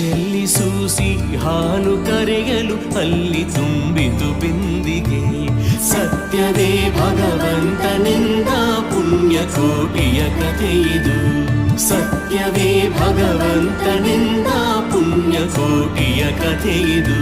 ಚೆಲ್ಲಿಸೂಸಿ ಹಾಲು ಕರೆಯಲು ಅಲ್ಲಿ ತುಂಬಿತು ಬಿಂದಿಗೆ. ಸತ್ಯವೇ ಭಗವಂತನಿಂದ ಪುಣ್ಯಕೋಟಿಯ ಕಥೆಯಿದು. ಸತ್ಯವೇ ಭಗವಂತನಿಂದ ಪುಣ್ಯಕೋಟಿಯ ಕಥೆಯಿದು.